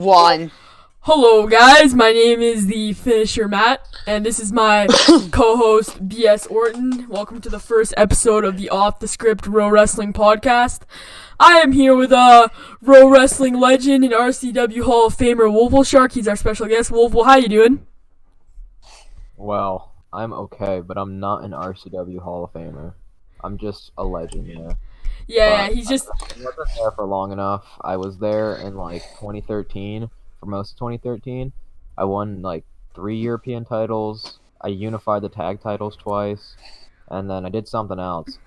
One. Hello guys, my name is the Finisher Matt, and this is my co-host B.S. Orton. Welcome to the first episode of the Off the Script Row Wrestling Podcast. I am here with Row Wrestling legend and RCW Hall of Famer WOFLSHARK. He's our special guest. Wolf, how you doing? Well, I'm okay, but I'm not an RCW Hall of Famer. I'm just a legend, Yeah, he's just... I wasn't there for long enough. I was there in, 2013, for most of 2013. I won, 3 European titles. I unified the tag titles twice. And then I did something else.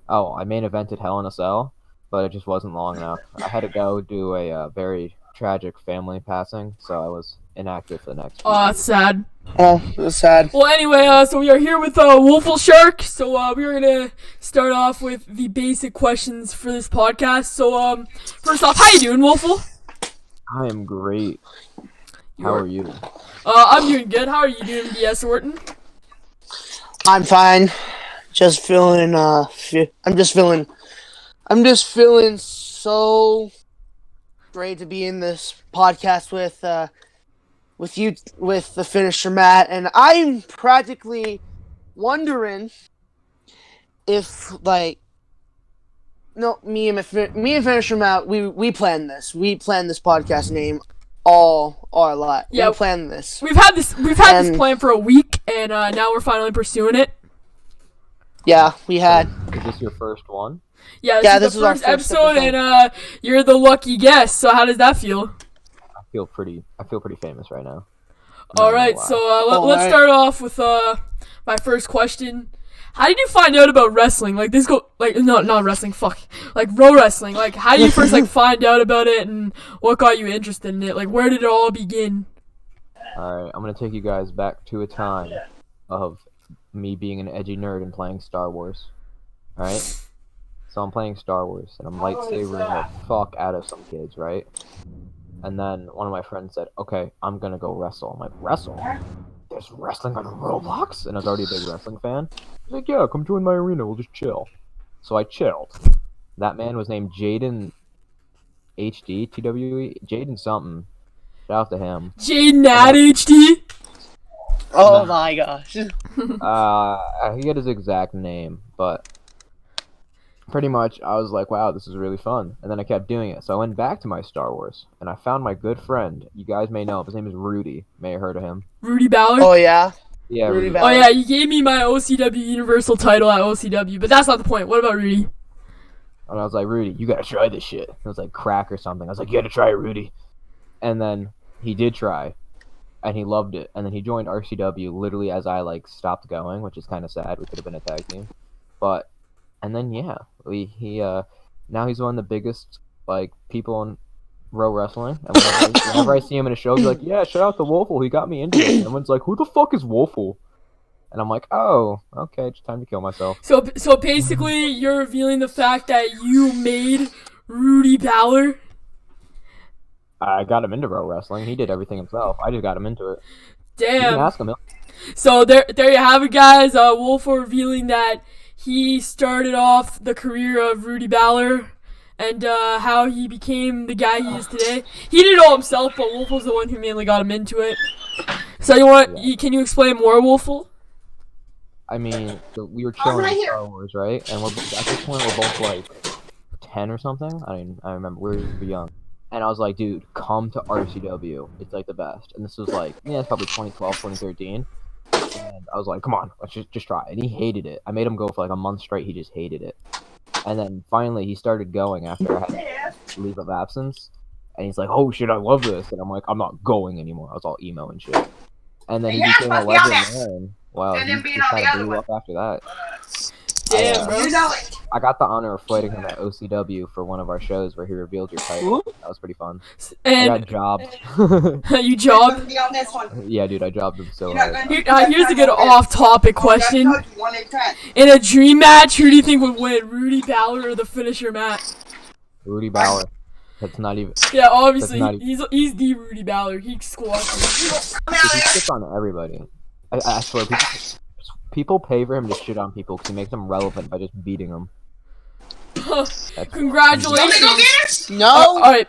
Oh, I main evented Hell in a Cell, but it just wasn't long enough. I had to go do a very tragic family passing, so I was inactive for the next Oh, that's sad. Oh, that's sad. Well, anyway, so we are here with WOFLSHARK. So we're gonna start off with the basic questions for this podcast. So first off, how you doing, Wolfle? I am great. How are you? I'm doing good. How are you doing, B.S. Orton? I'm fine. Just feeling. I'm just feeling so great to be in this podcast with you, with the Finisher Matt, and I'm practically wondering if, me and Finisher Matt, we planned this. We planned this podcast name all our life. Yeah, we planned this. We've had this plan for a week, and now we're finally pursuing it. Yeah, we had. Is this your first one? Yeah, this is the first episode, and you're the lucky guest. So how does that feel? I feel pretty famous right now. All right, so let's start off with my first question. How did you find out about wrestling? Not wrestling. Row wrestling. How did you first find out about it, and what got you interested in it? Where did it all begin? All right, I'm gonna take you guys back to a time of me being an edgy nerd and playing Star Wars. All right, so I'm playing Star Wars and I'm lightsabering the fuck out of some kids, right? And then one of my friends said, "Okay, I'm gonna go wrestle." I'm like, "Wrestle? There's wrestling on Roblox?" And I was already a big wrestling fan. He's like, "Yeah, come join my arena. We'll just chill." So I chilled. That man was named Jaden HD TWE. Jaden something. Shout out to him. Jaden at HD. Oh my gosh. I forget his exact name, but pretty much I was like, wow, this is really fun. And then I kept doing it. So I went back to my Star Wars, and I found my good friend. You guys may know him. His name is Rudy. May have heard of him. Rudy Ballard? Oh, yeah? Yeah, Rudy Rudy. Ballard. Oh, yeah, you gave me my OCW Universal title at OCW, but that's not the point. What about Rudy? And I was like, Rudy, you gotta try this shit. It was like crack or something. I was like, you gotta try it, Rudy. And then he did try, and he loved it. And then he joined RCW literally as I stopped going, which is kind of sad. We could have been a tag team, and then yeah, now he's one of the biggest people in Row Wrestling. And whenever I see him in a show, he's like, yeah, shout out to Wolfle. He got me into it. And everyone's like, who the fuck is Wolfle? And I'm like, oh, okay, it's time to kill myself. So basically, you're revealing the fact that you made Rudy Ballard? I got him into Row Wrestling. He did everything himself. I just got him into it. Damn. You can ask him. So there you have it, guys. Wolf revealing that he started off the career of Rudy Ballard and how he became the guy he is today. He did it all himself, but Wolf was the one who mainly got him into it. So can you explain more, Wolfle? I mean, we were chilling in Star Wars, right? And at this point, we're both 10 or something. I remember we were young. And I was like, dude, come to RCW. It's the best. And this was it's probably 2012, 2013. And I was like, come on, let's just try. And he hated it. I made him go for a month straight. He just hated it. And then finally he started going after I had leave of absence. And he's like, oh shit, I love this. And I'm like, I'm not going anymore. I was all emo and shit. And then he became a legend there. And wow, he kind of blew up after that. Damn, bro. I got the honor of fighting him at OCW for one of our shows where he revealed your title. That was pretty fun. And I got jobbed. You jobbed? Yeah, dude, I jobbed him so hard. Here's a good off-topic question. In a dream match, who do you think would win, Rudy Ballard or the Finisher Matt? Rudy Ballard. That's not even... Yeah, obviously, he's the Rudy Ballard. He squashes. He shits on everybody. I swear, people pay for him to shit on people because he makes them relevant by just beating them. Congratulations! No! Alright.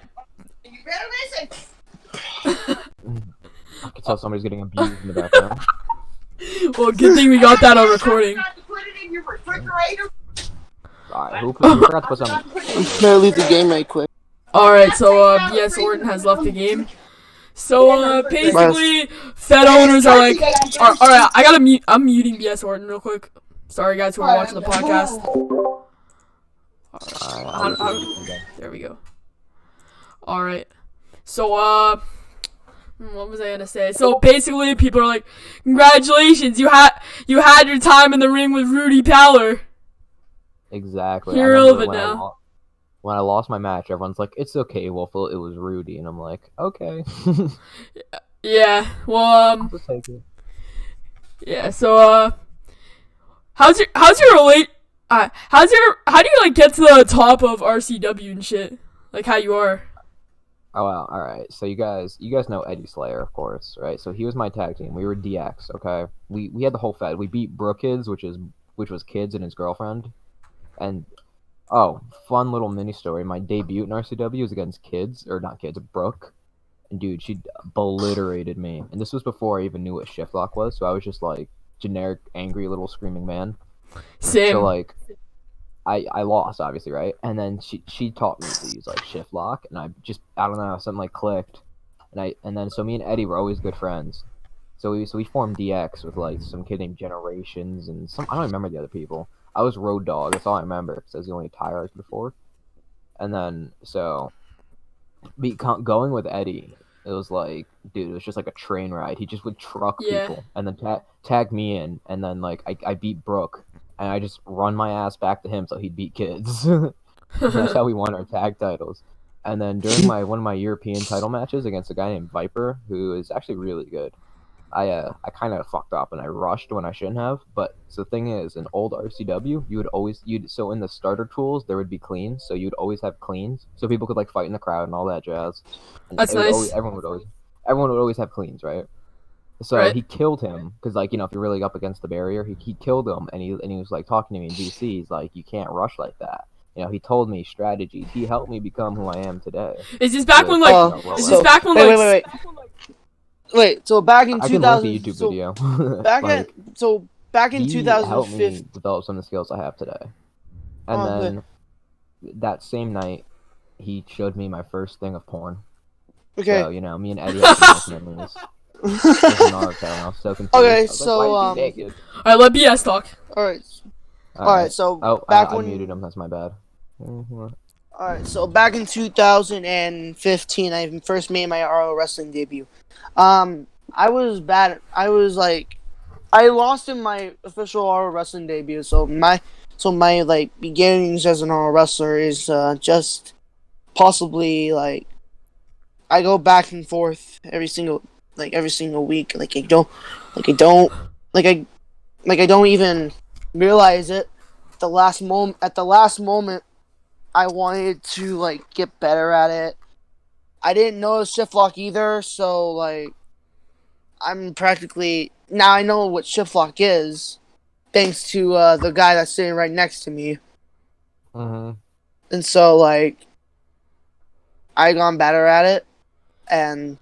You better listen. I can tell somebody's getting abused in the background. Well, good thing we got that on recording. Alright, who forgot to put something? I'm gonna leave the game right quick. Alright, so BS Orton has left the game. So basically, Fed owners are like, alright, I'm muting BS Orton real quick. Sorry guys who are watching the podcast. There we go. Alright. So what was I gonna say? So basically people are like, congratulations, you had your time in the ring with Rudy Pallor. Exactly. You're relevant now. When I lost my match, everyone's like, "It's okay, Wolfel. It was Rudy," and I'm like, "Okay." Yeah. Well, Just take it. yeah. So how do you like get to the top of RCW and shit? Like how you are? Oh wow, all right. So you guys know Eddie Slayer, of course, right? So he was my tag team. We were DX, okay? We had the whole Fed. We beat Brooke Kids, which was Kids and his girlfriend. And fun little mini story. My debut in RCW was against Brooke. And dude, she obliterated me. And this was before I even knew what Shiftlock was, so I was just like generic angry little screaming man. Same. So like I lost, obviously, right? And then she taught me to use like shift lock, and I don't know, something like clicked, and then so me and Eddie were always good friends. So we formed DX with like some kid named Generations and I don't remember the other people. I was Road Dog, that's all I remember because I was the only tire I was before. And then so going with Eddie, it was like, dude, it was just like a train ride. He just would truck people and then tag me in, and then like I beat Brooke. And I just run my ass back to him so he'd beat Kids. That's how we won our tag titles. And then during one of my European title matches against a guy named Viper, who is actually really good, I kind of fucked up and I rushed when I shouldn't have. But so the thing is, in old RCW, so in the starter tools there would be cleans, so you'd always have cleans, so people could like fight in the crowd and all that jazz. And that's nice. Everyone would always have cleans, right? So he killed him because, like, you know, if you're really up against the barrier, he killed him, and he was like talking to me in DC. He's like, you can't rush like that. You know, he told me strategies. He helped me become who I am today. Is this back when like? Is this back when like? Wait. So back in 2000. I can link the YouTube video. Back in 2015. He helped me develop some of the skills I have today. And then that same night, he showed me my first thing of porn. Okay. So you know, me and Eddie have memories. Okay, so alright, let BS talk. Alright, so I muted him. That's my bad. Alright, so back in 2015, I first made my RO wrestling debut. I was bad. I lost in my official RO wrestling debut. So my like beginnings as an RO wrestler is just possibly like I go back and forth every single week. I don't even realize it. At the last moment, I wanted to like get better at it. I didn't know shift lock either, so like I'm practically now I know what shift lock is, thanks to the guy that's sitting right next to me. Mm-hmm. And so like I gone better at it, and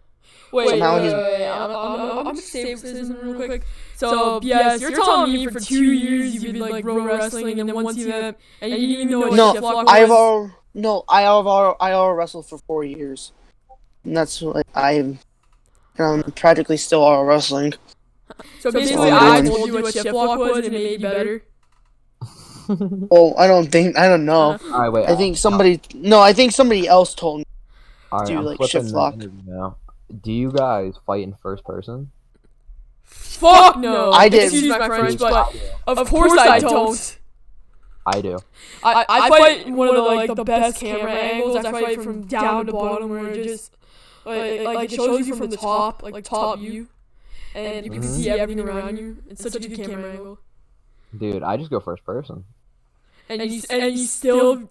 wait. I'm just saying this real quick. So, BS, you're telling me for 2 years you've been like pro wrestling and then once you met, and you didn't even know what shift lock was? I already wrestled for 4 years. And that's what I'm practically still all wrestling. So basically I told you what shift lock was and it made you better. Well, I don't know. Alright, wait. I think somebody else told me to do like shift lock. Now. Do you guys fight in first person? Fuck no! I did. Excuse my French, but of course I don't. I do. I fight one of the best camera angles. I fight from down to bottom where it just like it shows you from the top, like top view, and you can see everything around you. It's such a good camera angle. Dude, I just go first person. And you're still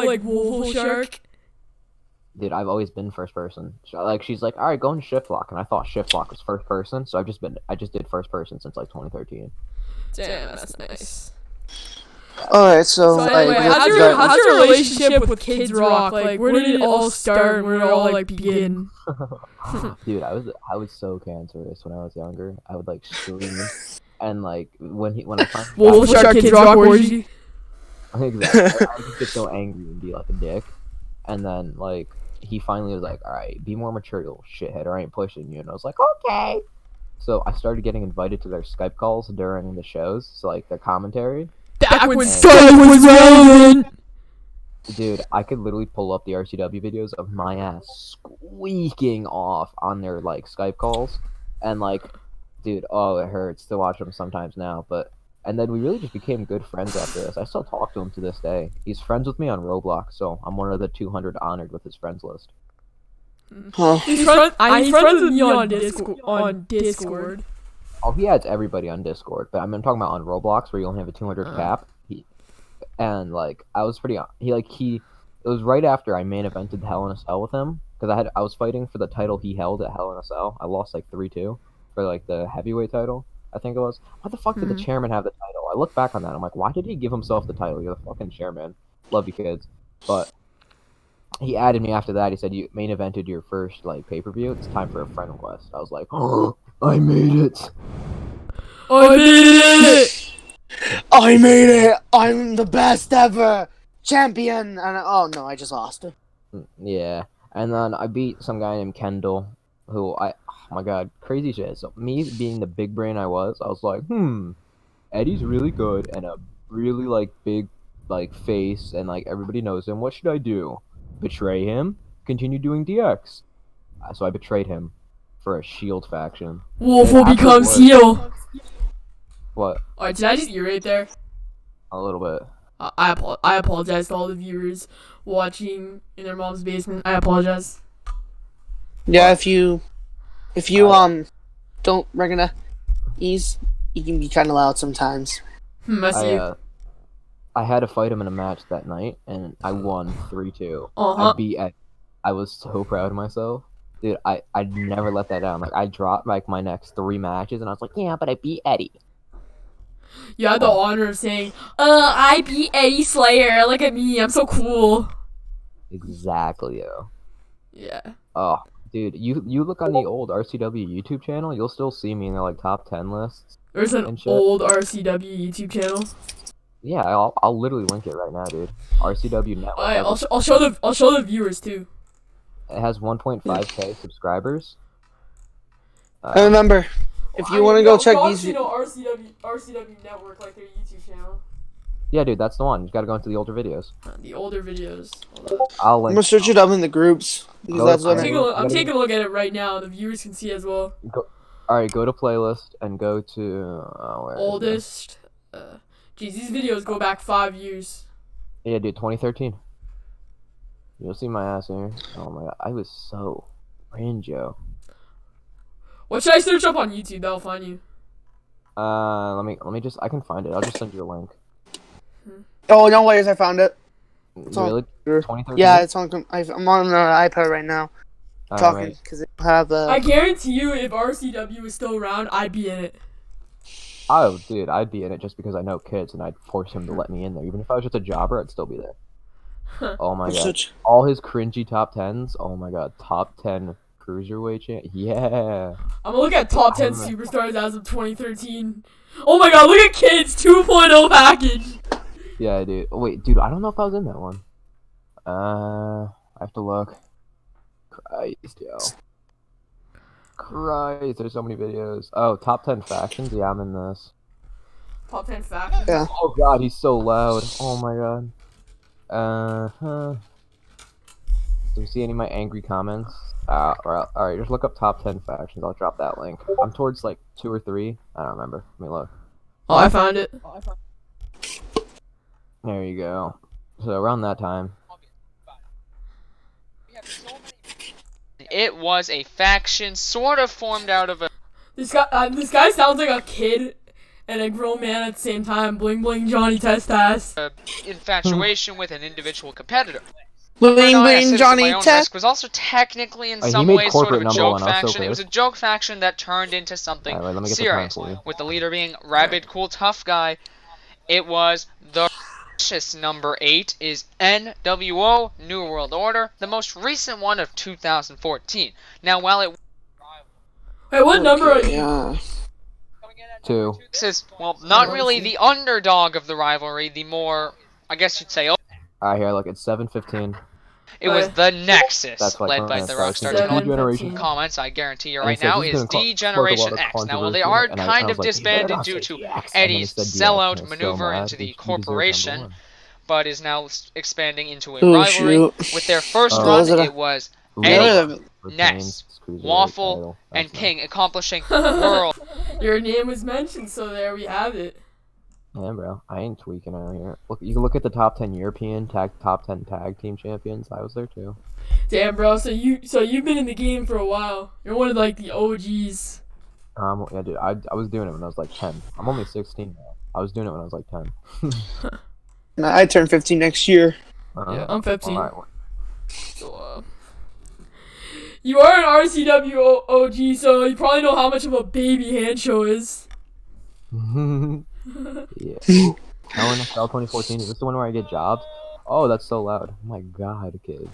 like WOFLSHARK. Dude, I've always been first person. She's like, all right, go into shift lock, and I thought shift lock was first person, so I just did first person since like 2013. Damn, that's nice. Alright, so, So like, anyway, how's with your, the- how's your relationship with Kids Rock? Like, where did it all start? Where did it all like begin? Dude, I was so cancerous when I was younger. I would like scream, and like when I finally WOFLSHARK Kids Rock orgy. exactly, I would just get so angry and be like a dick, and then like he finally was like, "All right, be more mature, you little shithead, or I ain't pushing you." And I was like, "Okay." So I started getting invited to their Skype calls during the shows, so like their commentary. Back when Skype was relevant. Dude, I could literally pull up the RCW videos of my ass squeaking off on their like Skype calls, and like, dude, oh, it hurts to watch them sometimes now. But and then we really just became good friends after this. I still talk to him to this day. He's friends with me on Roblox, so I'm one of the 200 honored with his friends list. Huh. He's friends with me on Discord. Oh, he adds everybody on Discord, but I'm talking about on Roblox where you only have a 200 cap. And like I was pretty it was right after I main evented Hell in a Cell with him because I was fighting for the title he held at Hell in a Cell. I lost like 3-2 for like the heavyweight title, I think it was. Why the fuck did the chairman have the title? I look back on that, I'm like, why did he give himself the title? You're the fucking chairman. Love you kids. But he added me after that. He said, you main evented your first like pay-per-view, it's time for a friend request. I was like, oh, I made it. I made it! I made it! I'm the best ever! Champion! And oh no, I just lost. Yeah, and then I beat some guy named Kendall, oh my god, crazy shit. So me being the big brain I was like, Eddie's really good and a really like big like face and like everybody knows him. What should I do? Betray him? Continue doing DX? So I betrayed him for a Shield faction. Wolf will become heel. What? Alright, did I just eat right there? A little bit. I apologize to all the viewers watching in their mom's basement. I apologize. Yeah, if you don't recognize, he can be kind of loud sometimes. I see you. I had to fight him in a match that night, and I won 3-2. Uh-huh. I beat Eddie. I was so proud of myself. Dude, I never let that down. Like, I dropped, like, my next 3 matches, and I was like, yeah, but I beat Eddie. You had the honor of saying, I beat Eddie Slayer. Look at me. I'm so cool. Exactly, yo. Yeah. Oh, dude, you look on the old RCW YouTube channel, you'll still see me in their, like, top 10 lists. There's an old RCW YouTube channel. Yeah, I'll literally link it right now, dude. RCW Network. I'll show the viewers too. It has 1.5k subscribers. And remember, if you want to go check these, RCW Network, like their YouTube channel. Yeah, dude, that's the one. You gotta go into the older videos. The older videos. I'll link. I'm gonna search it up in the groups because that's what I'm taking a look at it right now. The viewers can see as well. Alright, go to playlist and go to oldest. Geez, these videos go back 5 years. Yeah, dude, 2013. You'll see my ass here. Oh my god, I was so cringe, yo. What should I search up on YouTube? That'll find you. Let me just. I can find it. I'll just send you a link. Oh no worries, I found it. It's really? 2013? Yeah, it's on. I'm on the iPad right now, talking because it have. I guarantee you, if RCW was still around, I'd be in it. Oh, dude, I'd be in it just because I know kids, and I'd force him to let me in there. Even if I was just a jobber, I'd still be there. Oh my god, all his cringy top 10s. Oh my god, top 10 cruiserweight champ. Yeah. I'm gonna look at top 10 superstars as of 2013. Oh my god, look at Kids 2.0 package. Yeah, dude. Oh, wait, dude, I don't know if I was in that one. I have to look. Christ, yo. Christ, there's so many videos. Oh, top 10 factions? Yeah, I'm in this. Top 10 factions? Yeah. Oh god, he's so loud. Oh my god. Do you see any of my angry comments? Alright, just look up top 10 factions. I'll drop that link. I'm towards like 2 or 3. I don't remember. Let me look. Oh, I found it. There you go. So around that time. It was a faction sort of formed out of a. This guy sounds like a kid and a grown man at the same time. Bling bling Johnny Test Ass. Infatuation with an individual competitor. Bling bling Johnny Test was also technically in some ways sort of a joke faction. It was a joke faction that turned into something serious, with the leader being Rabid Cool Tough Guy. It was the number 8 is NWO New World Order, the most recent one of 2014. Now, while it Hey, what number are you? Yeah. 2. This is, well, not really the underdog of the rivalry, the more, I guess you'd say, Alright, here, look, it's 7:15. it was the Nexus, That's like led by the Rockstar Seven. team. Comments, I guarantee you And right he said now, he's is gonna spoke a D-Generation lot of X. Now, while they controversy, are and I kind was of like, you better disbanded not due say to DX, and then he Eddie's said DX, sellout and I was so maneuver mad, into the he deserved number corporation, 1. but is now expanding into a Oh, rivalry. shoot. With their first Oh. run, Was it a- it was Yeah. Eddie, Retains Ness, Cruiserweight Waffle, title. and That's nice. King accomplishing world. Your name was mentioned, so there we have it. Yeah, bro. I ain't tweaking out here. Look, you can look at the top 10 European top 10 tag team champions. I was there too. Damn, bro. So you've been in the game for a while. You're one of like the OGs. Yeah, dude. I was doing it when I was like 10. I'm only 16 now. I was doing it when I was like 10. Nah, I turn 15 next year. Yeah, I'm 15. Alright. So, you are an RCW OG, so you probably know how much of a baby hand show is. Yeah. Hell in Cell 2014. Is this the one where I get jobs? Oh, that's so loud. Oh my god, kid.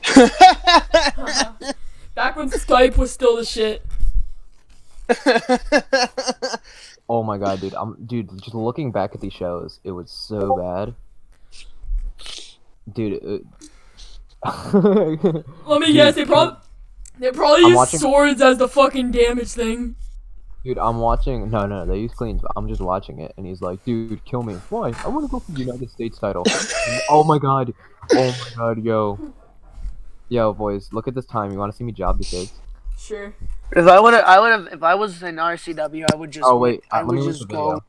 Back when Skype was still the shit. Oh my god, dude. Dude, just looking back at these shows, it was so bad. Dude, Let me guess, they probably I'm use watching- swords as the fucking damage thing. Dude, I'm watching. No, they use cleans, but I'm just watching it, and he's like, "Dude, kill me. Why? I want to go for the United States title." Oh my god, yo, boys, look at this time. You want to see me job the kids? Sure. If I was in RCW, I would just. Oh wait, I let would me look just at the go. video.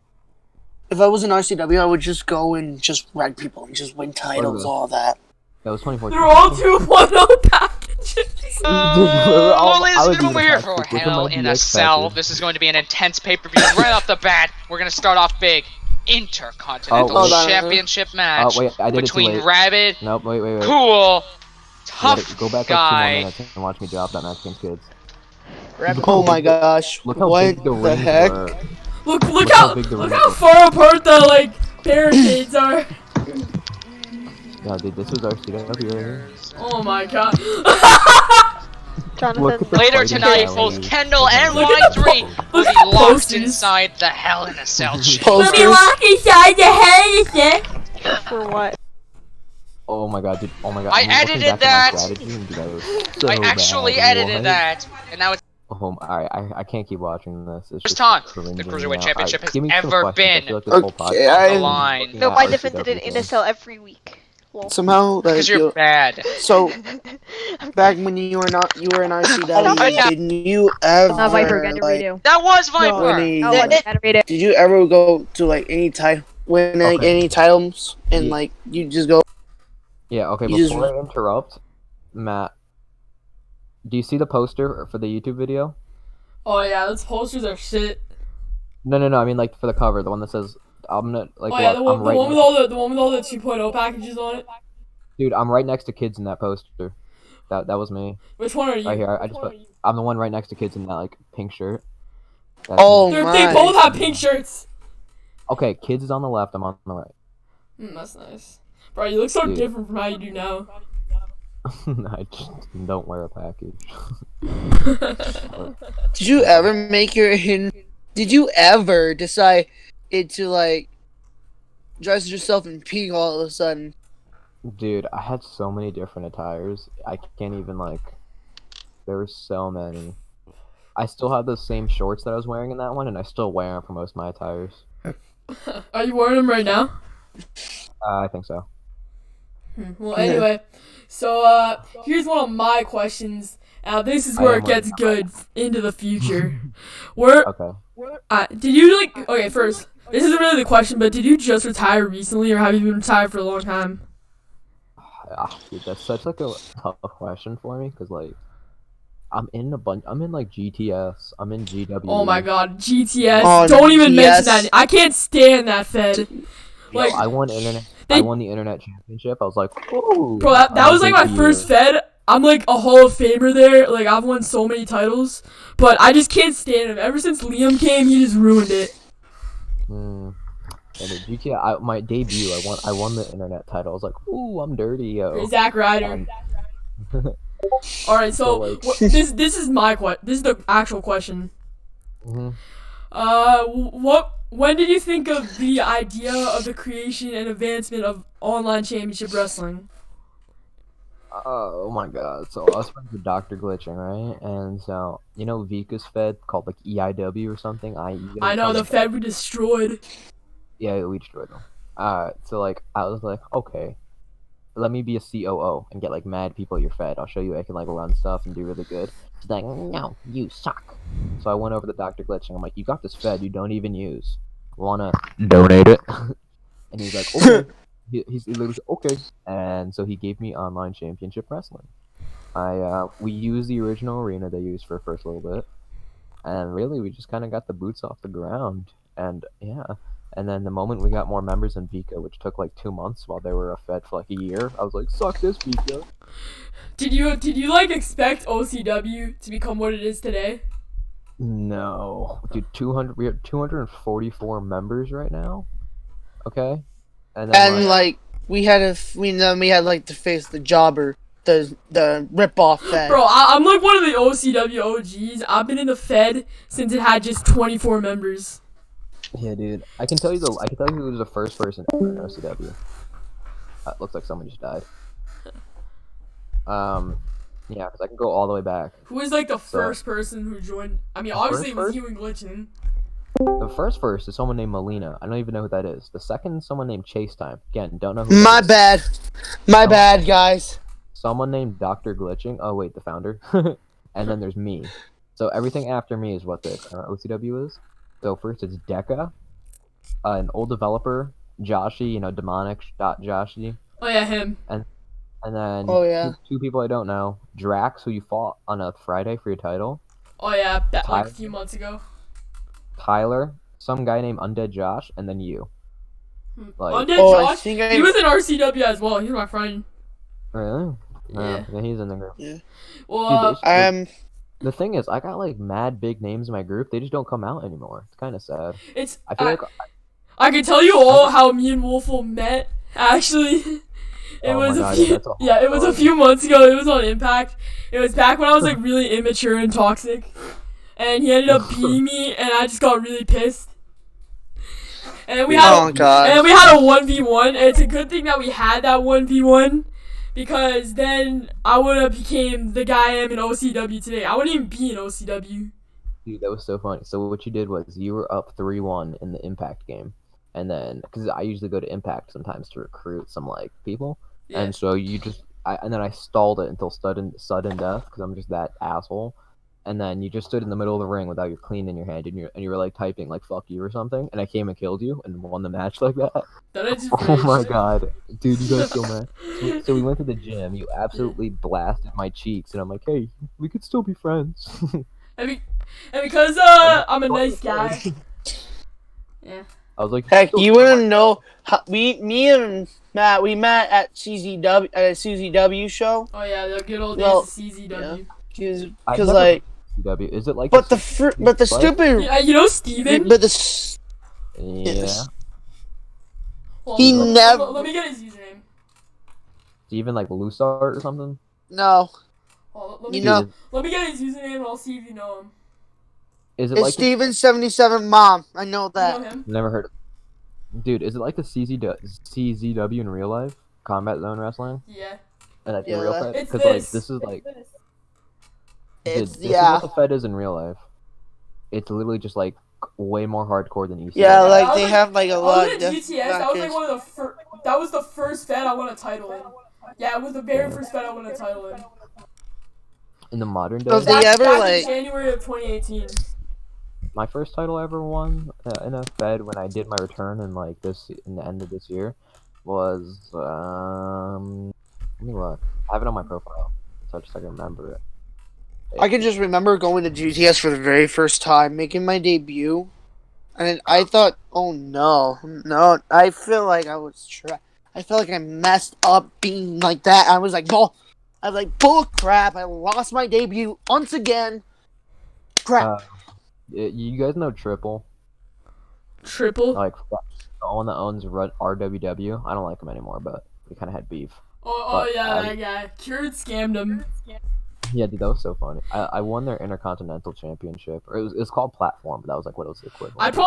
If I was in RCW, I would just go and just wreck people and just win titles, this. all that. That was 2014. They're all 2.0 packages. Well, ladies I and was gentlemen, we're here doing for a package. Look at Hell my in a DX Cell. package. This is going to be an intense pay-per-view. Right off the bat, we're going to start off big. Intercontinental hold on. Championship match wait, I did it too between late. Rabid, Nope, wait. Cool, You gotta Tough go back like 2 more Guy. minutes and watch me job that match against kids. Oh my gosh! Look how What big the the rings heck? were. Look how how big the look ring how is. far apart the like barricades are. Yeah, dude, this was RCW right here. Oh my god. Look at the Later fighting tonight, style. both Kendall and Look at the Y3 will look be at the locked posters. inside the Hell in a Cell chair. Posters. inside the head. For what? Oh my god, dude. Oh my god. I I'm looking edited back at my that. strategy, and dude, that was so I actually bad. edited What? that, and now it's Oh, alright, I can't keep watching this. It's First just time cringing the me Cruiserweight now. Championship Alright, give me has some ever questions. I been feel like this whole Okay, podcast I- is the line. looking No, at by RCW defended in a things. cell every week. Lol. Somehow, like, because you're bad. so back when you were in RCW, Oh, yeah. didn't you ever Not Viper again, like, redo. That was Viper. when Oh, redo. did you ever go to like any title win like Okay. any titles and Yeah. like you just go? Yeah, okay, You just- before I interrupt, Matt, do you see the poster for the YouTube video? Oh yeah, those posters are shit. No, I mean like for the cover, the one that says I'm not like Oh yeah, look, the one, I'm the right one with next- all the one with all the 2.0 packages on it. Dude, I'm right next to kids in that poster. That was me. Which one are you? Right here, I Which just one put, are you? I'm the one right next to kids in that like pink shirt. That's Oh me. They my! both have pink shirts. Okay, kids is on the left, I'm on the right. That's nice. Bro, you look so Dude. different from how you do now. I just don't wear a package. Did you ever make your Did you ever decide to like dress yourself in pink all of a sudden? Dude, I had so many different attires. I can't even like. There were so many. I still have those same shorts that I was wearing in that one, and I still wear them for most of my attires. Are you wearing them right now? I think so. Well, anyway, so here's one of my questions. This is where I it am gets good into the future. Where Okay. did you like? Okay, first, this isn't really the question, but did you just retire recently, or have you been retired for a long time? Dude, that's such like a tough question for me, cause like, I'm in like GTS. I'm in GW. Oh my God, GTS! Oh, Don't even mention GTS. that. I can't stand that Fed. Yo, Like, I won internet. they- I won the internet championship. I was like, ooh. bro, that I'm was like big my first year. Fed. I'm like a Hall of Famer there. Like I've won so many titles, but I just can't stand him. Ever since Liam came, he just ruined it. And the GTA, my debut, I won the internet title. I was like, ooh, I'm dirty, yo. Zack Ryder. And, All right, So, so like- this is this is the actual question. mhm. When did you think of the idea of the creation and advancement of online championship wrestling? Oh my god. So I was friends with Dr. Glitching, right? And so, you know Vika's Fed called like EIW or something? IEW? I know the Fed we destroyed. Yeah, we destroyed them. So like I was like, okay, let me be a COO and get like mad people at your Fed. I'll show you I can like run stuff and do really good. She's like, no, you suck. So I went over to Dr. Glitching. I'm like, you got this Fed you don't even use. Wanna donate it? And he's like, okay. He literally said, okay. And so he gave me online championship wrestling. We used the original arena they used for the first little bit, and really we just kind of got the boots off the ground. And yeah, and then the moment we got more members in Vika, which took like 2 months while they were a Fed for like a year, I was like, suck this Vika. Did you like expect OCW to become what it is today? No, dude, we have 244 members right now. Okay, and then And like we had like to face the jobber, the rip off Fed. Bro, I'm like one of the OCW OGs. I've been in the Fed since it had just 24 members. yeah, dude, I can tell you who was the first person ever in OCW. Looks like someone just died. Yeah, because I can go all the way back. Who was like the first person who joined? I mean, obviously it was first? you and Glitchin. The first is someone named Melina. I don't even know who that is. The second is someone named Chase Time. Again, don't know who that My is. bad. My bad, guys. Someone named Dr. Glitching. Oh, wait, the founder. And then there's me. So everything after me is what the current OCW is. So first it's Deca, an old developer, Joshi, demonic.joshi. Oh yeah, him. And then Oh, yeah. two people I don't know. Drax, who you fought on a Friday for your title. Oh yeah, that like a Ty- few months ago. Tyler, some guy named Undead Josh, and then you. Like, Undead Oh, I Josh, think he was in RCW as well. He's my friend. really? Yeah. Yeah, he's in the group. Well, Dude, the thing is, I got like mad big names in my group. They just don't come out anymore. It's kind of sad. I feel like I can tell you all how me and Wolfel met. Actually, it Oh was my a God, few. yeah, that's a Yeah, it was a whole few months ago. It was on Impact. It was back when I was like really immature and toxic, and he ended up beating me, and I just got really pissed. And then we had Oh, God. and then we had a 1v1. And it's a good thing that we had that 1v1. Because then I would have became the guy I am in OCW today. I wouldn't even be in OCW. Dude, that was so funny. So what you did was you were up 3-1 in the Impact game, and then because I usually go to Impact sometimes to recruit some like people, Yeah. and so and then I stalled it until sudden death because I'm just that asshole. And then you just stood in the middle of the ring without your clean in your hand, and you were like typing like "fuck you" or something, and I came and killed you and won the match like that. Then I just Oh my raged. god, dude, you got so mad. So we went to the gym. You absolutely blasted my cheeks, and I'm like, hey, we could still be friends. And because I'm a nice guy. Yeah. I was like, Heck, you wouldn't know. Me and Matt, we met at CZW at a CZW show. Oh yeah, the good old days Well, of CZW. I've Because never like, CW. Is it like? but the What? stupid, Yeah, you know Steven? but the Yeah. Hold He on, never- Let me get his username. Steven like Lusart or something? no, Hold on, let you me know, let me get his username and I'll see if you know him. Is it it's like Steven77 mom. I know You that. know him? never heard of Dude, is it like the CZW in real life? Combat Zone Wrestling? Yeah. And like the Yeah. real Fed? It's Because like this. this is like It's this is yeah, what the Fed is in real life. It's literally just like way more hardcore than ECW. yeah. I Like was they like- have like a I lot was of in GTS. That was like matches. one of the first. That was the first Fed I won a title in. Yeah, it was the very first Fed I won a title in. In the modern day, So they ever, back like- in January of 2018. my first title I ever won in a Fed when I did my return in the end of this year was let me look. I have it on my profile, so I can remember it. I can just remember going to GTS for the very first time, making my debut, and I thought, oh no, I feel like I felt like I messed up being like that. I was like, bull crap. I lost my debut once again. Crap. You guys know Triple? Triple. Like the one that owns RWW. I don't like him anymore, but we kind of had beef. Oh yeah, that guy. Cured scammed him. Yeah, dude, that was so funny. I won their Intercontinental Championship, or it was called Platform, but that was like what was the equivalent.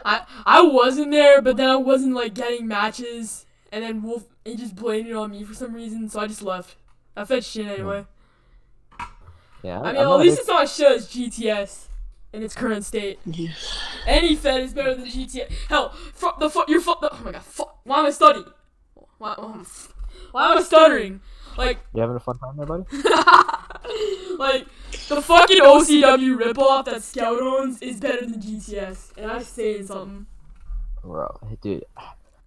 I wasn't there, but then I wasn't like getting matches, and then Wolf he just blamed it on me for some reason, so I just left. I fed shit anyway. Yeah, I mean, at least it's not shit as GTS in its current state. Yeah. Any Fed is better than GTS. Hell, oh my god, why am I studying? Why am I stuttering? Like, You having a fun time there, buddy? like, the fucking OCW ripoff that Scout owns is better than GTS, and I'm saying something. Bro, dude,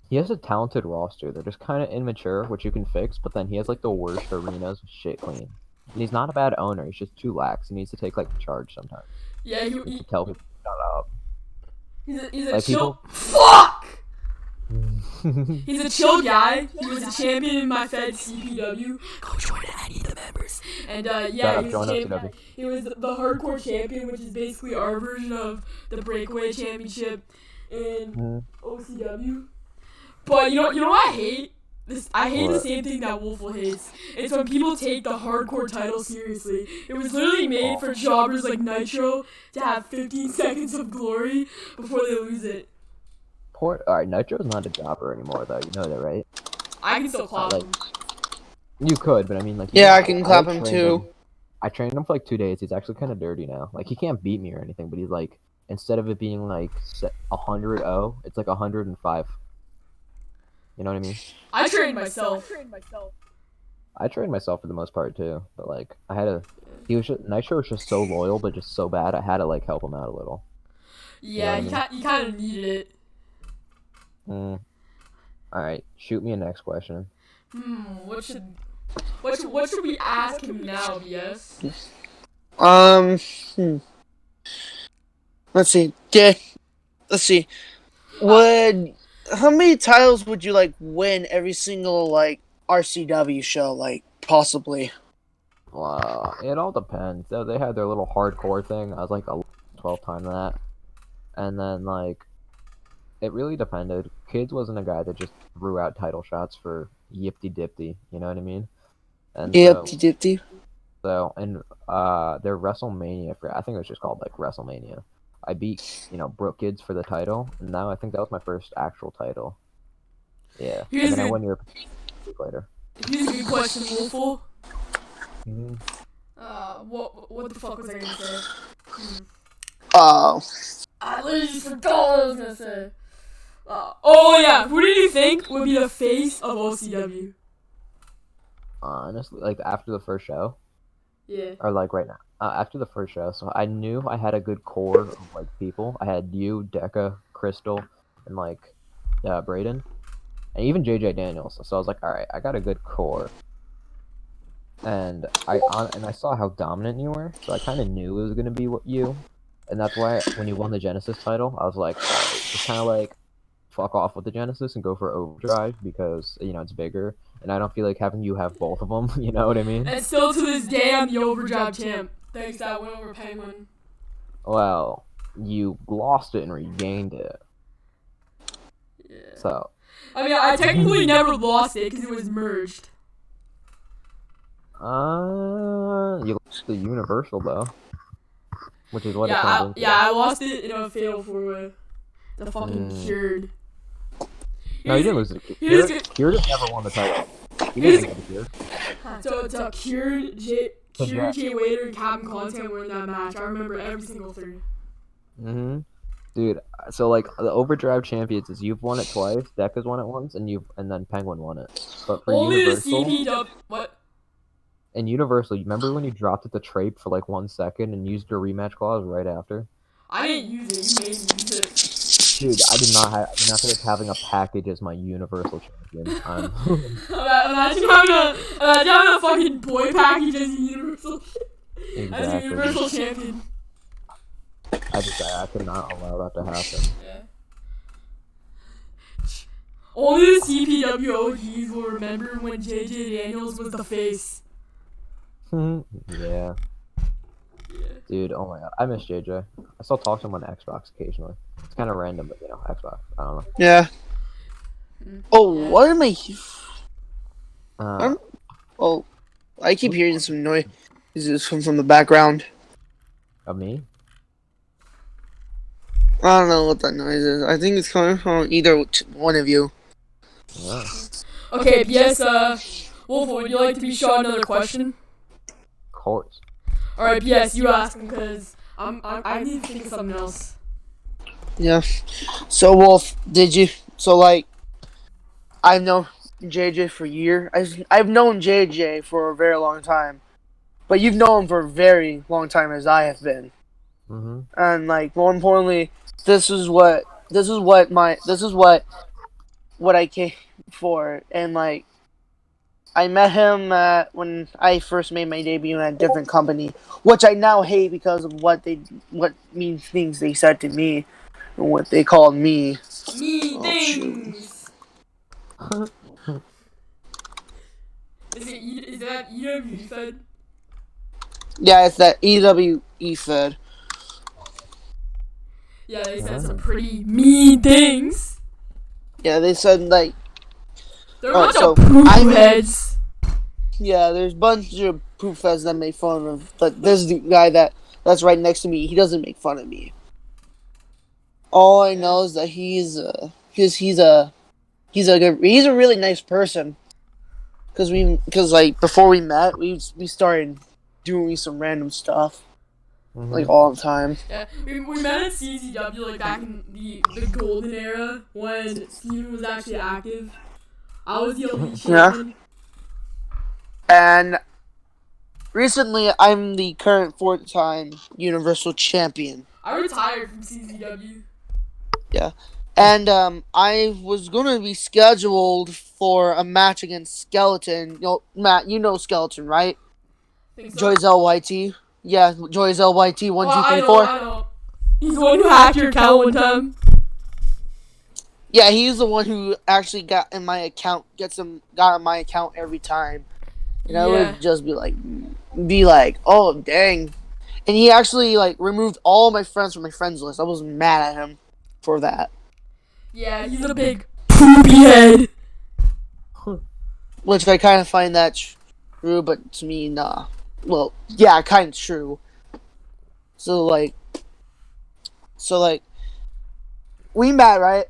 he has a talented roster. They're just kind of immature, which you can fix, but then he has like the worst arenas with shit clean. And he's not a bad owner. He's just too lax. He needs to take like charge sometimes. Yeah, He needs to tell people to shut up. he's a Like, chill. people- Fuck! He's a chill guy. He was a champion in my Fed CPW. Go join it, I need the members. And yeah, Shout out, join FCW. he was the hardcore champion, which is basically our version of the breakaway championship in OCW. But you know what I hate? I hate the What? same thing that Wolfel hates. It's when people take the hardcore title seriously. It was literally made for jobbers like Nitro to have 15 seconds of glory before they lose it. Alright, Nitro's not a jobber anymore, though. You know that, right? I can still clap Like, him. You could, but I mean, like. Yeah, I can clap him trained too. I trained him for like 2 days. He's actually kind of dirty now. Like, he can't beat me or anything, but he's like, instead of it being like 100-0, it's like 105. You know what I mean? I trained myself. I trained myself for the most part too, but like Nitro was just so loyal, but just so bad. I had to like help him out a little. Yeah, You know what you kind of needed it. All right, shoot me a next question. What should we ask him now, BS? Let's see. Let's see. How many titles would you like win every single like RCW show? Like possibly. Wow, it all depends. They had their little hardcore thing. I was like 12 times that, and then like, it really depended. Kids wasn't a guy that just threw out title shots for yipty dipty. You know what I mean? And Yep, dipty. So and their WrestleMania, I think it was just called like WrestleMania. I beat Brooke Kids for the title, and now I think that was my first actual title. Yeah, and then I won your week later. Here's a good question, Wolfel. Mhm. What the fuck was I gonna say? Oh. I literally just forgot what I was gonna say. Oh yeah, who did you think would be the face of OCW? Honestly, like after the first show, Yeah. or like right now, after the first show, so I knew I had a good core of like people. I had you, Decca, Crystal, and like Braden, and even JJ Daniels. So I was like, all right, I got a good core. And I saw how dominant you were, so I kind of knew it was gonna be you, and that's why when you won the Genesis title, I was like, all right, just kind of like fuck off with the Genesis and go for Overdrive because it's bigger, and I don't feel like having you have both of them. You know what I mean? And still to this day, I'm the Overdrive champ. Thanks to that win over Penguin. Well, you lost it and regained it. Yeah. So. I mean, I technically never lost it because it was merged. You lost the Universal though, which is what it comes into. I lost it in a fatal 4-way. The fucking Cured. No, you didn't lose it. Cured never won the title. He didn't get the Cured. So it's a Cured, Jay Waiter, and Captain Content were in that match. I remember every single thing. Dude, so like the Overdrive Champions is you've won it twice, Decca's won it once, and then Penguin won it. But for Only Universal, the CP what? In Universal, you remember when you dropped it to Trape for like 1 second and used your rematch clause right after? I didn't use it. You made me use it. Dude, I did not like having a package as my Universal Champion. Imagine having a fucking boy package as a Universal. Exactly. As a Universal champion. I could not allow that to happen. Yeah. Only the CPW OGs will remember when JJ Daniels was the face. Yeah. Dude, oh my god, I miss JJ. I still talk to him on Xbox occasionally. It's kind of random, but Xbox. I don't know. Yeah. Oh, what am I? Uh, Oh, I keep hearing some noise. Is this from the background? of me? I don't know what that noise is. I think it's coming from either one of you. Yeah. Okay, BS. Wolf, would you like to be shot another question? Of course. All right, BS, you ask him because I need to think of something else. Yeah. So Wolf, did you? So like, I've known JJ for a year. I've known JJ for a very long time, but you've known him for a very long time as I have been. Mm-hmm. And like more importantly, this is what I came for. And like I met him when I first made my debut in a different company, which I now hate because of what mean things they said to me and what they called me. Me Oh shoot. things. Is that EW fed? Yeah, it's that EWE fed. Yeah, they said some pretty mean things. Yeah, they said like They're a Alright, bunch so of poo I'm- heads. yeah, there's a bunch of poop fests that make fun of, but this is the guy that's right next to me. He doesn't make fun of me. All I know is that he's a really nice person. Because like before we met, we started doing some random stuff like all the time. Yeah, we met at CZW like back in the golden era when Steven was actually active. I was the elite champion. And recently, I'm the current 4-time Universal Champion. I retired from CZW. And I was gonna be scheduled for a match against Skeleton. Matt, you know Skeleton, right? Think so? Joy's LYT. Yeah, Joy's LYT. Oh, 1, 2, 3, I know, 4. I know. He's the one who hacked your account one time. Yeah, he's the one who actually got in my account. Got in my account every time. And I Yeah. would just be like, oh dang. And he actually like removed all my friends from my friends list. I was mad at him for that. Yeah, he's a big poopy head. Which I kind of find that true, but to me, nah. Well, yeah, kind of true. So like, we met, right?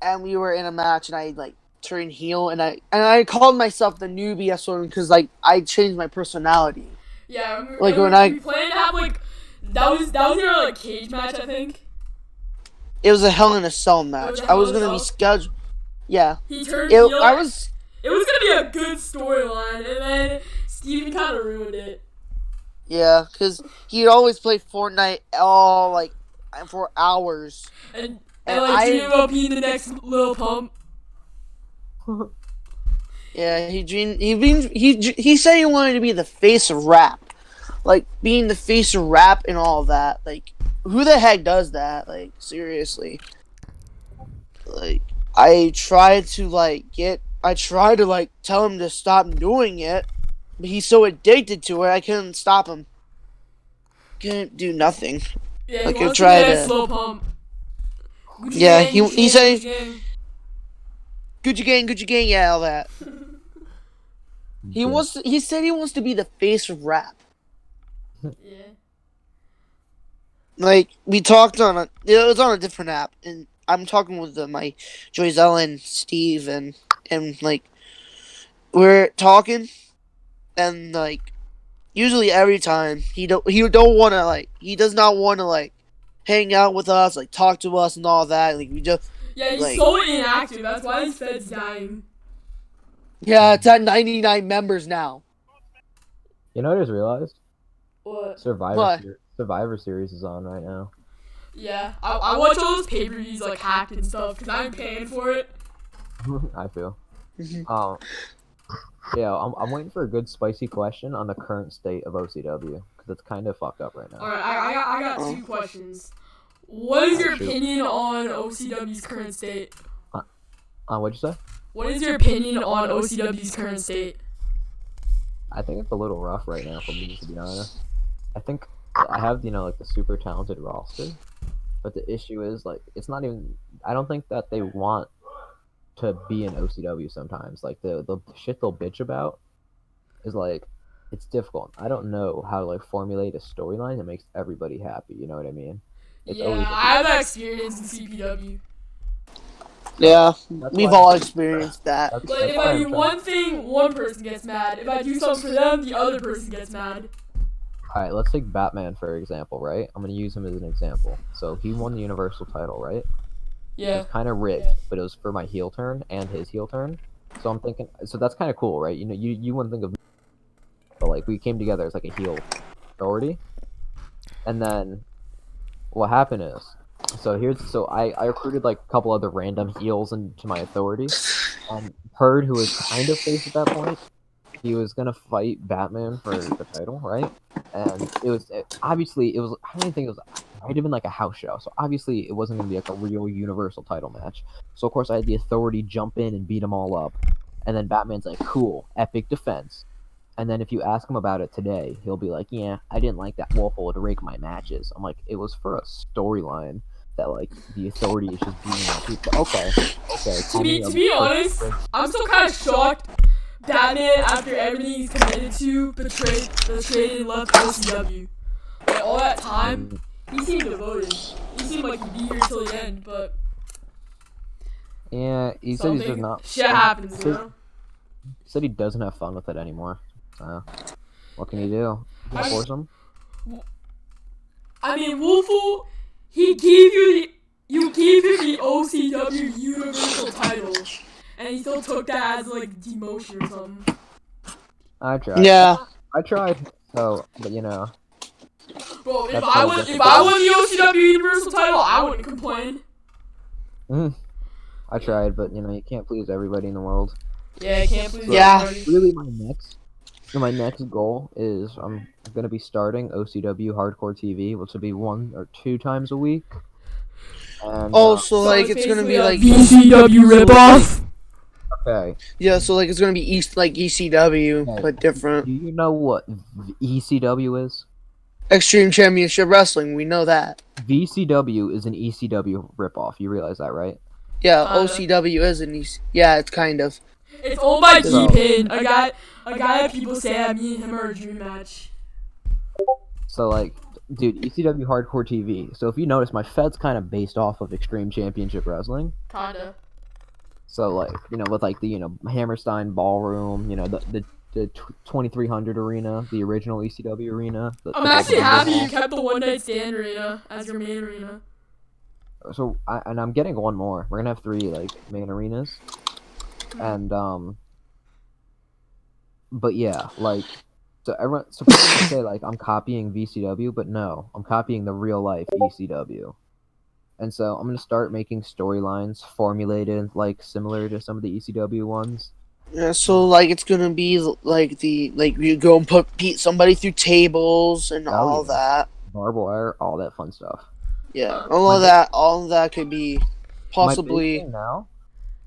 And we were in a match, and I like turned heel, and I called myself the newbie because like I changed my personality. Yeah, Like, we when I- planned to have like that was our like cage match, I think. It was a Hell in a Cell match. was a I Hell was in a gonna be Cell? scheduled. Yeah, He turned heel. I was. It was gonna be a good storyline, and then Steven kind of ruined it. Yeah, because he'd always play Fortnite all like for hours. And And like dream about being the next Lil Pump. Yeah, he said he wanted to be the face of rap, like being the face of rap and all that. Like, who the heck does that? Like, seriously. Like, I tried to tell him to stop doing it, but he's so addicted to it. I couldn't stop him. Couldn't do nothing. Yeah, Like, he I wants to tried be that to- Slow Pump. Gucci Yeah, gang, he Gucci said- gang, Gucci gang, yeah, all that. Yeah. He said he wants to be the face of rap. gang. Yeah. Like, we talked it was on a different app, and I'm talking with my Joyzell and Steve, and like, we're talking, and like, usually every time he does not want to like hang out with us, like talk to us and all that. Like, we just Yeah, he's Like- so inactive. That's why his Fed's dying. it's at 99 members now. You know what I just realized? What? What? Survivor Series is on right now. Yeah, I watch all those pay-per-views like hacked and stuff because I'm paying for it. I feel. Mhm. Yeah, I'm waiting for a good spicy question on the current state of OCW because it's kind of fucked up right now. All right, I got two questions. What is your Shoot. opinion on OCW's current state? What'd you say? What is your opinion on OCW's current state? I think it's a little rough right now for me, to be honest. I think I have, like the super talented roster, but the issue is like it's not even. I don't think that they want to be in OCW sometimes. Like the shit they'll bitch about is like it's difficult. I don't know how to like formulate a storyline that makes everybody happy. You know what I mean? It's Yeah, always I have that experience in CPW. Yeah, that's we've why- all experienced that. that's- Like, that's if why I I'm do trying- one thing, one person gets mad. If I do something for them, the other person gets mad. Alright, let's take Batman for example, right? I'm gonna use him as an example. So he won the Universal title, right? It Yeah. was kind of rigged, but it was for my heel turn and his heel turn. So I'm thinking, so that's kind of cool, right? You know, you wouldn't think of, but like we came together as like a heel authority, and then what happened is, so I recruited like a couple other random heels into my authority, and Purd, who was kind of face at that point, he was gonna fight Batman for the title, right? And obviously it was. I don't even think it was. It might have been like a house show, so obviously it wasn't gonna be like a real Universal title match. So of course I had the authority jump in and beat them all up, and then Batman's like, "Cool, epic defense." And then if you ask him about it today, he'll be like, "Yeah, I didn't like that Waffle would rake my matches." I'm like, it was for a storyline that like the authority is just beating up people. Okay. To be honest, I'm still kind of shocked. Batman, after everything he's committed to, betrayed and left OCW. Like, all that time, he seemed devoted. He seemed like he'd be here till the end, but Yeah, he said he's just something, not. shit happens, you know? He said he doesn't have fun with it anymore. So, what can you do? You can force him? I mean, Wolfle, you gave him the OCW Universal title, and he still took that as like demotion or something. I tried. Yeah. I tried. So, but you know, Bro, if That's I so won difficult. the OCW Universal title, I wouldn't complain. I tried, but you know, you can't please everybody in the world. Yeah, I can't believe Yeah. everybody. Really, my next goal is I'm gonna be starting OCW Hardcore TV, which will be 1 or 2 times a week. And Oh, so So like it's gonna be like VCW ripoff. okay. yeah, so like it's gonna be ECW Okay. but different. Do you know what ECW is? Extreme Championship Wrestling, we know that. VCW is an ECW ripoff. You realize that, right? Yeah, Kinda. OCW is an EC. Yeah, it's kind of. It's owned by So- T-Pin, a guy that people say that me and him are a dream match. So like, dude, ECW Hardcore TV. So if you notice, my Fed's kind of based off of Extreme Championship Wrestling. Kinda. So like, you know, with like the Hammerstein Ballroom, you know, the 2300 arena, the original ECW arena. I'm actually happy you kept the one night stand arena as your main arena. So I'm getting one more. We're gonna have 3 like main arenas, and but yeah, like, so people say like I'm copying VCW, but no, I'm copying the real life ECW. And so I'm gonna start making storylines formulated like similar to some of the ECW ones. Yeah, so like it's gonna be like you go and beat somebody through tables and all yeah. that. Barbed wire, all that fun stuff. Yeah, all of that could be My big possibly. thing now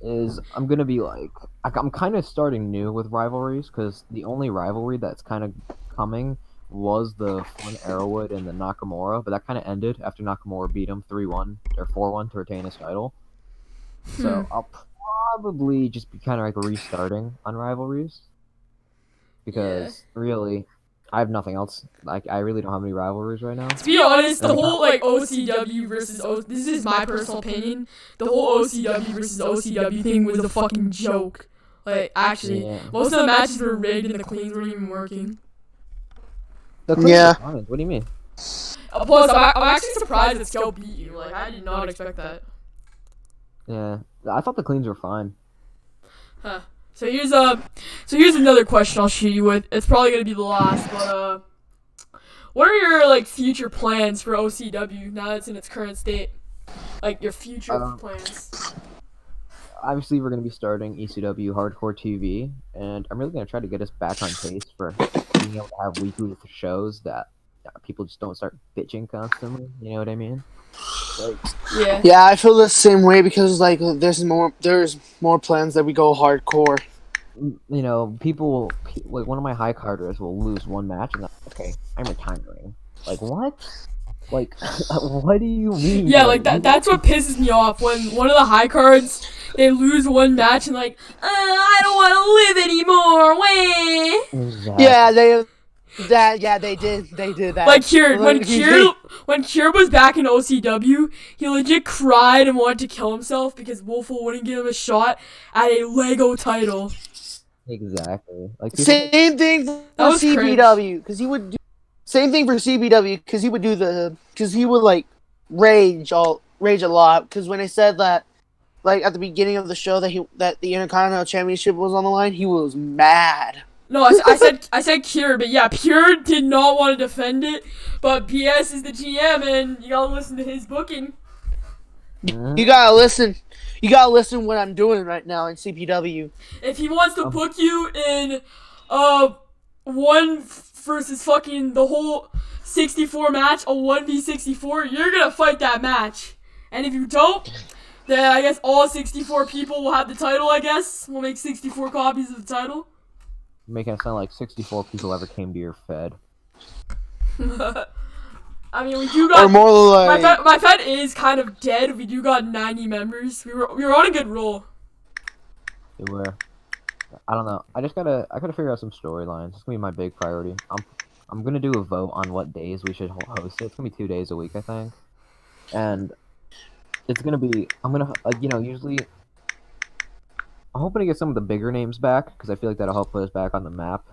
is I'm gonna be like I'm kind of starting new with rivalries because the only rivalry that's kind of coming was the Fun Arrowwood and the Nakamura, but that kind of ended after Nakamura beat him 3-1 or 4-1 to retain his title. So I'll probably just be kind of like restarting on rivalries because really I have nothing else. Like I really don't have any rivalries right now. To be honest, the whole like OCW versus this is my personal opinion. The whole OCW versus OCW thing was a fucking joke. Like actually, Yeah. most of the matches were rigged and the cleans weren't even working. The Queen's Yeah. fine. What do you mean? Plus, I'm actually surprised that Scout beat you. Like I did not expect that. Yeah, I thought the cleans were fine. Huh. So here's another question I'll shoot you with. It's probably gonna be the last, but what are your like future plans for OCW now that it's in its current state? Like your future plans. Obviously, we're going to be starting ECW Hardcore TV, and I'm really going to try to get us back on pace for being able to have weekly shows that people just don't start bitching constantly. You know what I mean? Like, Yeah. Yeah, I feel the same way because like there's more plans that we go hardcore. you know, people like one of my high carders will lose one match, and okay, I'm retiring. Like what? Like what do you mean? Yeah, like that's what pisses me off when one of the high cards they lose one match and like, I don't want to live anymore. Wah. Exactly. Yeah, they did that. Like Kieran, when Like, Kieran was back in OCW, he legit cried and wanted to kill himself because Wolfel wouldn't give him a shot at a Lego title. Exactly. Like people, Same thing for That was CBW because he would do. Same thing for CBW because he would like rage a lot because when I said that like at the beginning of the show that the Intercontinental Championship was on the line, he was mad. No, I said Kieran, but yeah, Kieran did not want to defend it, but PS is the GM and you gotta listen to his booking. You gotta listen. You gotta listen what I'm doing right now in CPW. If he wants to book you in one versus fucking the whole 64 match, a 1v64, you're gonna fight that match. And if you don't, then I guess all 64 people will have the title, I guess. We'll make 64 copies of the title. making it sound like 64 people ever came to your Fed. I mean, we do got... Or more like... My Fed is kind of dead. We do got 90 members. We were on a good roll. They were. I don't know. I gotta figure out some storylines. It's gonna be my big priority. I'm gonna do a vote on what days we should host it. It's gonna be 2 days a week, I think. And it's gonna be... I'm gonna, usually... I'm hoping to get some of the bigger names back, because I feel like that'll help put us back on the map.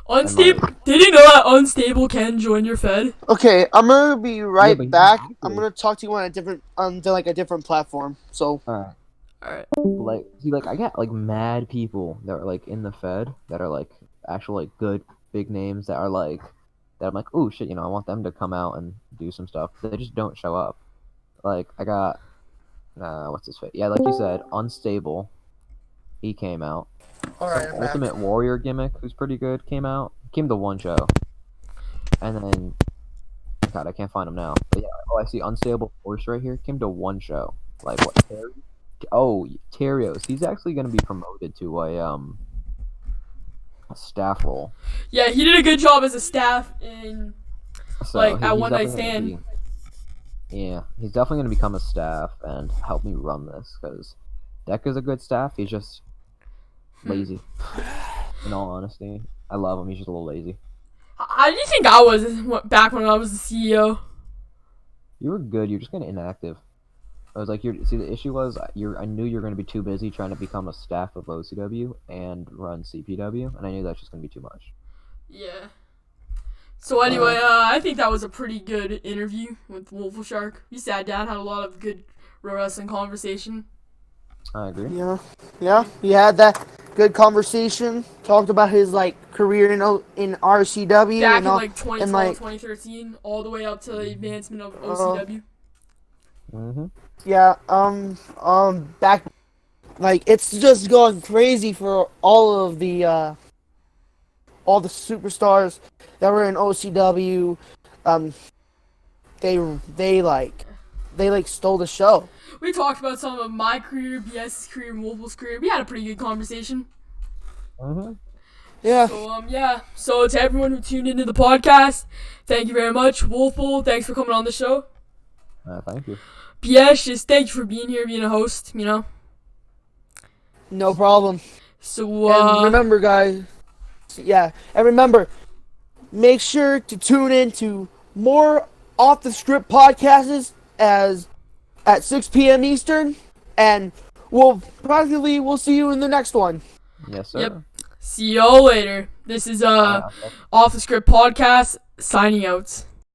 Unstable. Did you know that Unstable can join your Fed? Okay, I'm gonna be right but you back. have to. I'm gonna talk to you on a different platform. So Alright. Like, I got, like, mad people that are, like, in the Fed, that are, like, actual, like, good, big names that are, like, that I'm like, oh, shit, I want them to come out and do some stuff. They just don't show up. Like, I got, what's his face? Yeah, like you said, Unstable. He came out. alright, I'm back. Ultimate Warrior gimmick, who's pretty good, came out. Came to one show. And then, God, I can't find him now. But yeah, I see Unstable Force right here. Came to one show. Like, what, Terry? Oh, Terrios. He's actually going to be promoted to a staff role. Yeah, he did a good job as a staff in, So at he's One Night definitely gonna Stand. Yeah, he's definitely going to become a staff and help me run this, because Decca's a good staff. He's just lazy. In all honesty. I love him. He's just a little lazy. How do you think I was back when I was the CEO? You were good. You're just kind of inactive. I was like, see, the issue was, I knew you were going to be too busy trying to become a staff of OCW and run CPW, and I knew that's just going to be too much. Yeah. So anyway, I think that was a pretty good interview with WOFLSHARK. We sat down, had a lot of good pro wrestling conversation. I agree. Yeah. He had that good conversation. Talked about his career in RCW Back and in all, 2012, and 2013, all the way up to the advancement of OCW. Yeah, back, it's just going crazy for all the superstars that were in OCW. They stole the show. We talked about some of my career, BS's career, and Wolf's career. We had a pretty good conversation. Yeah. So to everyone who tuned into the podcast, thank you very much. Wolfel, thanks for coming on the show. Thank you. BS, just thank you for being here, being a host, No problem. So, And remember, guys, and remember, make sure to tune in to more Off the Script podcasts at 6 p.m. Eastern, and we'll see you in the next one. Yes, sir. Yep. See y'all later. This is Off the Script podcast, signing out.